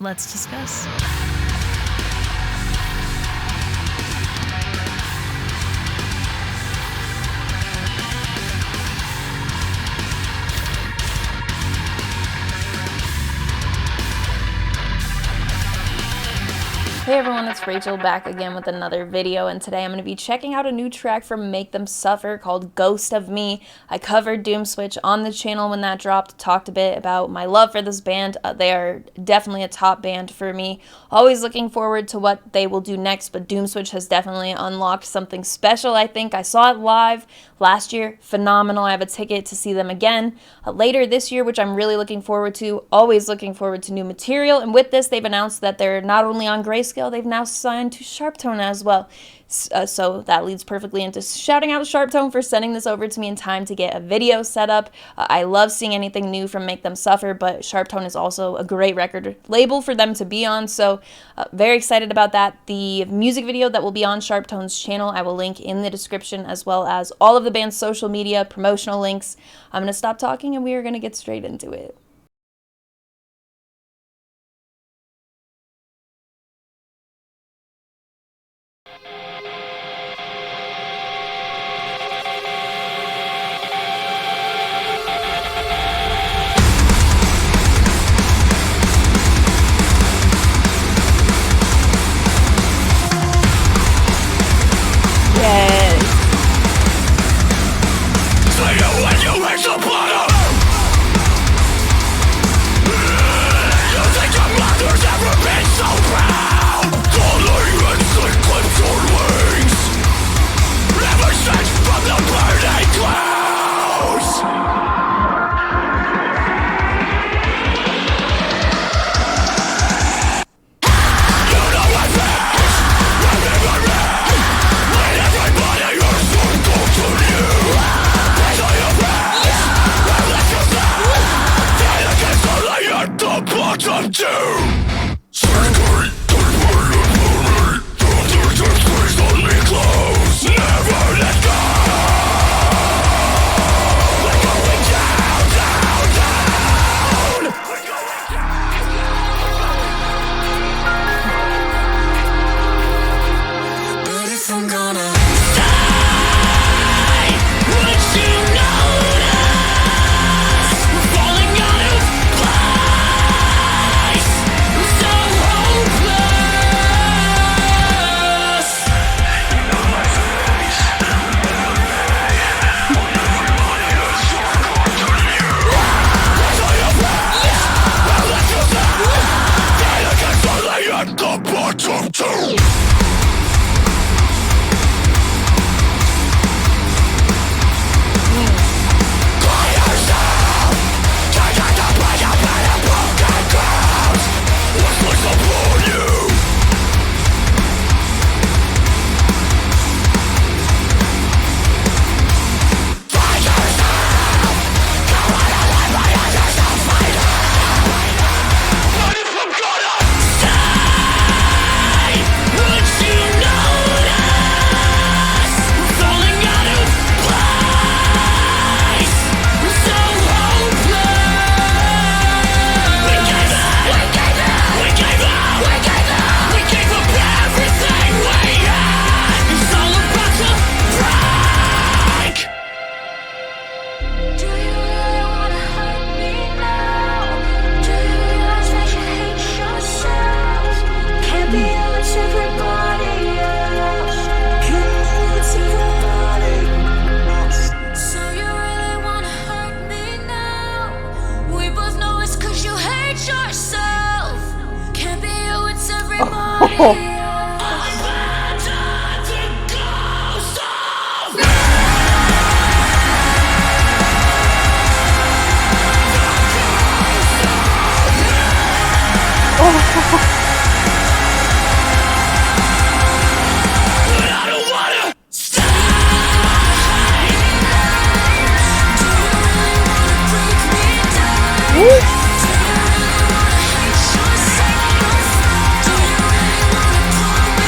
Let's discuss. Hey everyone, it's Rachel back again with another video, and today I'm going to be checking out a new track from Make Them Suffer called Ghost of Me. I covered Doomswitch on the channel when that dropped, talked a bit about my love for this band. They are definitely a top band for me. Always looking forward to what they will do next, but Doomswitch has definitely unlocked something special, I think. I saw it live last year, phenomenal. I have a ticket to see them again later this year, which I'm really looking forward to. Always looking forward to new material, and with this they've announced that they're not only on Grayscale, they've now signed to SharpTone as well. So that leads perfectly into shouting out SharpTone for sending this over to me in time to get a video set up. I love seeing anything new from Make Them Suffer, but SharpTone is also a great record label for them to be on, so very excited about that. The music video that will be on SharpTone's channel, I will link in the description, as well as all of the band's social media, promotional links. I'm going to stop talking and we are going to get straight into it.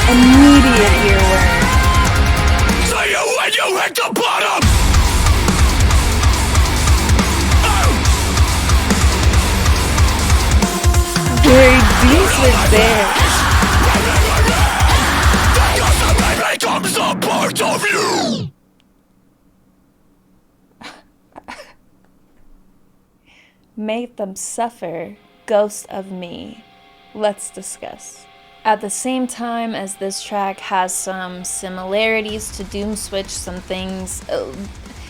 Immediate earworm. See you when you hit the bottom. Very deep. was there. Becomes a part of you. Make them suffer, ghost of me. Let's discuss. At the same time as this track has some similarities to Doomswitch, some things,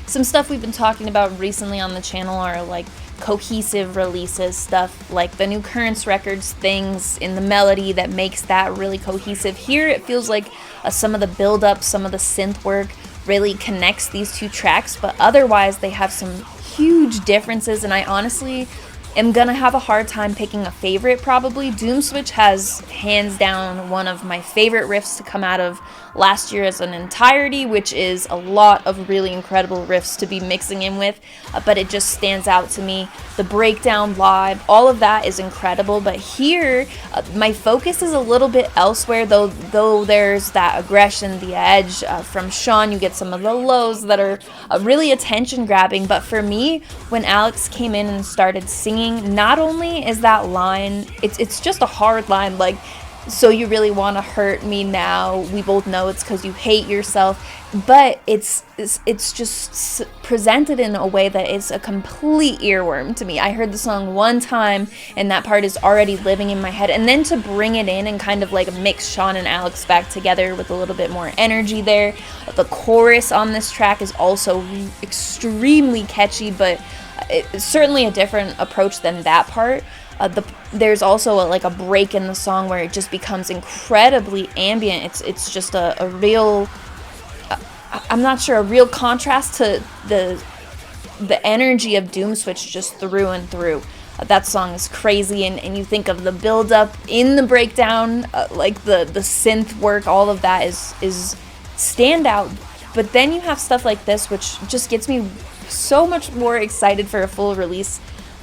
some stuff we've been talking about recently on the channel are like cohesive releases, stuff like the new Currents Records things in the melody that makes that really cohesive. Here it feels like some of the build-up, some of the synth work really connects these two tracks, but otherwise they have some huge differences, and I honestly am gonna have a hard time picking a favorite probably. Doomswitch has hands down one of my favorite riffs to come out of last year as an entirety, which is a lot of really incredible riffs to be mixing in with, but it just stands out to me. The breakdown live, all of that is incredible, but here my focus is a little bit elsewhere, though there's that aggression, the edge. From Sean you get some of the lows that are really attention grabbing, but for me, when Alex came in and started singing, not only is that line, it's just a hard line, like, so you really want to hurt me now, we both know it's because you hate yourself, but it's just presented in a way that is a complete earworm to me. I heard the song one time and that part is already living in my head, and then to bring it in and kind of like mix Sean and Alex back together with a little bit more energy there. The chorus on this track is also extremely catchy, but it's certainly a different approach than that part. There's also a break in the song where it just becomes incredibly ambient. It's just a real, I'm not sure, a real contrast to the energy of Doomswitch just through and through. That song is crazy, and you think of the build up in the breakdown, like the synth work, all of that is standout. But then you have stuff like this, which just gets me so much more excited for a full release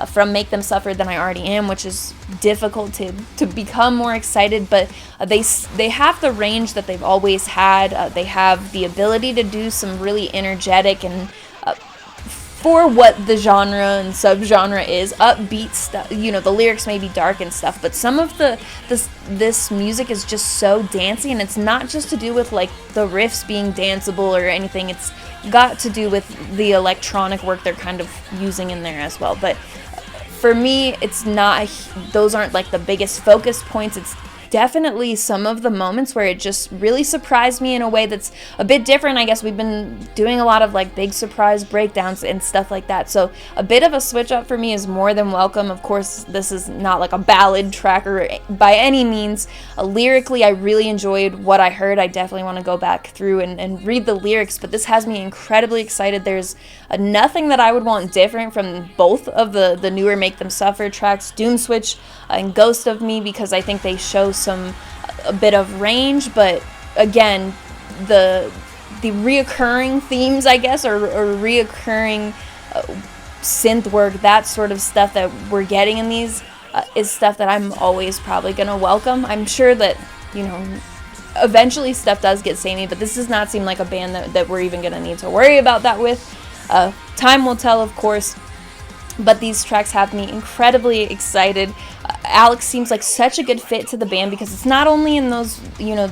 from Make Them Suffer than I already am, which is difficult to become more excited, but they have the range that they've always had. They have the ability to do some really energetic and for what the genre and subgenre is, upbeat stuff. You know, the lyrics may be dark and stuff, but some of this music is just so dancey, and it's not just to do with like the riffs being danceable or anything. It's got to do with the electronic work they're kind of using in there as well. But for me, it's not, those aren't like the biggest focus points. It's definitely some of the moments where it just really surprised me in a way that's a bit different. I guess we've been doing a lot of like big surprise breakdowns and stuff like that, so a bit of a switch up for me is more than welcome. Of course, this is not like a ballad track or by any means. Lyrically, I really enjoyed what I heard. I definitely want to go back through and read the lyrics, but this has me incredibly excited. There's nothing that I would want different from both of the newer Make Them Suffer tracks, Doomswitch and Ghost of Me, because I think they show a bit of range, but again, the reoccurring themes, I guess, or reoccurring synth work, that sort of stuff that we're getting in these is stuff that I'm always probably gonna welcome. I'm sure that, you know, eventually stuff does get samey, but this does not seem like a band that we're even gonna need to worry about that with. Time will tell, of course, but these tracks have me incredibly excited. Alex seems like such a good fit to the band because it's not only in those, you know,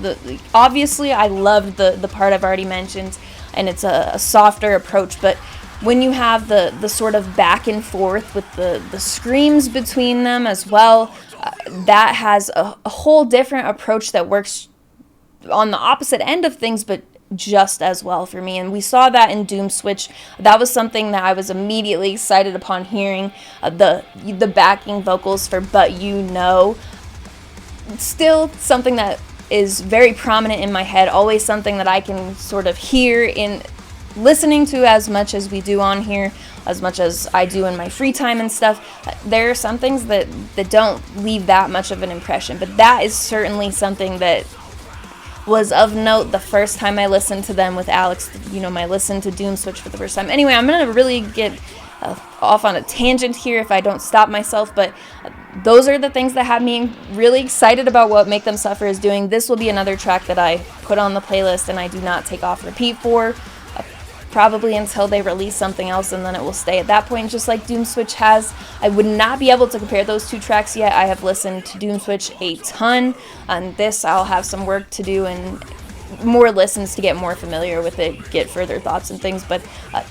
obviously I love the part I've already mentioned, and it's a softer approach, but when you have the sort of back and forth with the screams between them as well, that has a whole different approach that works on the opposite end of things, but just as well for me. And we saw that in Doomswitch. That was something that I was immediately excited upon hearing. The backing vocals for But You Know, still something that is very prominent in my head, always something that I can sort of hear in listening to as much as we do on here, as much as I do in my free time and stuff. There are some things that don't leave that much of an impression, but that is certainly something that was of note the first time I listened to them with Alex, you know, my listen to Doomswitch for the first time. Anyway, I'm going to really get off on a tangent here if I don't stop myself, but those are the things that have me really excited about what Make Them Suffer is doing. This will be another track that I put on the playlist and I do not take off repeat for. probably until they release something else, and then it will stay at that point, just like Doomswitch has. I would not be able to compare those two tracks yet. I have listened to Doomswitch a ton. On this, I'll have some work to do and more listens to get more familiar with it, get further thoughts and things, but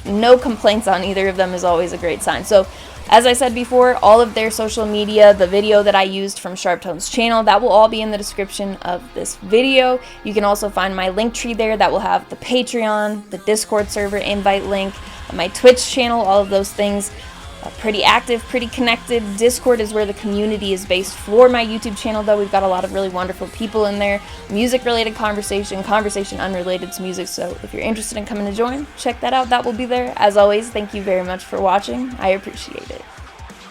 no complaints on either of them is always a great sign. So as I said before, all of their social media, the video that I used from SharpTone's channel, that will all be in the description of this video. You can also find my link tree there that will have the Patreon, the Discord server invite link, my Twitch channel, all of those things. Pretty active, pretty connected. Discord is where the community is based for my YouTube channel, though. We've got a lot of really wonderful people in there. Music-related conversation unrelated to music, so if you're interested in coming to join, check that out. That will be there. As always, thank you very much for watching. I appreciate it.